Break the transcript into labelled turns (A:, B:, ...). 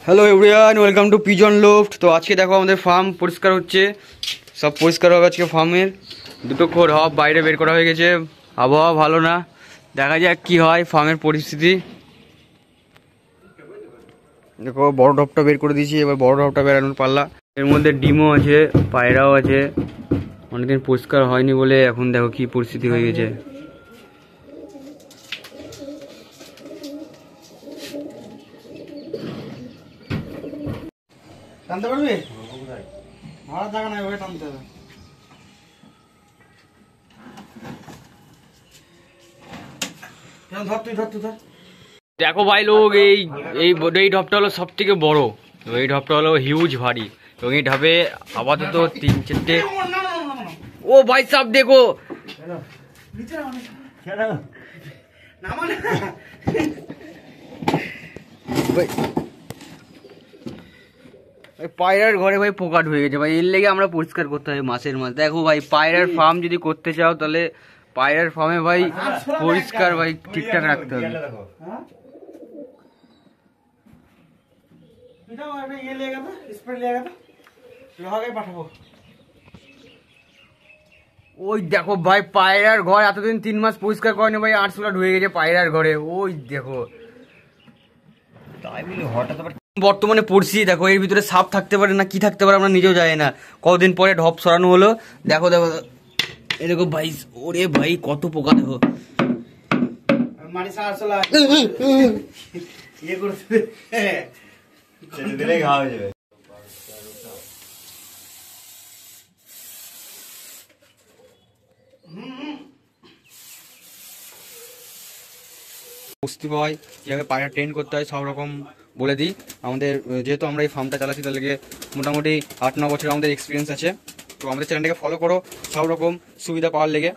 A: Hello everyone, welcome to pigeon loft. তো আজকে দেখো আমাদের ফার্ম পরিষ্কার হচ্ছে, সব পরিষ্কার হবে আজকে। ফার্মের দুটো হব বাইরে বের করা হয়ে গেছে, আবহাওয়া ভালো না, দেখা যাক কি হয় ফার্মের পরিস্থিতি। দেখো বড় ঢপটা বের করে দিয়েছি, এবার বড় ঢপটা বেরানোর পাল্লা। এর মধ্যে ডিমও আছে, পায়রাও আছে, অনেকদিন পরিষ্কার হয়নি বলে এখন দেখো কি পরিস্থিতি হয়ে গেছে। টানতে পারবি? ভাড়া জায়গা নাই, ওকে টানতে হবে। দেখো ভাই লোক, এই ঢপটা হলো সব থেকে বড়, এই ঢপটা হলো হিউজ ভারী। এবং এই ঢপে আপাতত 3-4টে। ও ভাই সাহেব দেখো, পায়রার ঘরে ভাই পোকা ঢুকে গেছে ভাই, এর লেগে আমরা পরিষ্কার করতে হবে মাসের মাস। দেখো ভাই, পায়রার ফার্ম যদি করতে চাও তাহলে পায়রার ফার্মে ভাই পরিষ্কার ভাই ঠিকঠাক রাখতে হবে। ওই দেখো ভাই, পায়রার ঘর এতদিন 3 মাস পরিষ্কার করেনি ভাই, আরশোলা ঢুকে গেছে পায়রার ঘরে। ওই দেখো, হঠাৎ বর্তমানে পড়ছি, দেখো এর ভিতরে সাপ থাকতে পারে না কি থাকতে পারে আমরা নিজেও জানি না। কতদিন পরে ঢপ সরানো হলো, দেখো দেখো এ দেখো ভাই, ওরে ভাই কত পোকা দেখো। বুঝতে পাই যেভাবে পায়রা ট্রেন করতে হয় সব রকম বলে দিই। আমাদের যেহেতু আমরা এই ফার্মটা চালাচ্ছি, তাহলে মোটামুটি 8-9 বছর আমাদের এক্সপিরিয়েন্স আছে। তো আমাদের চ্যানেলটাকে ফলো করো সব রকম সুবিধা পাওয়ার লেগে।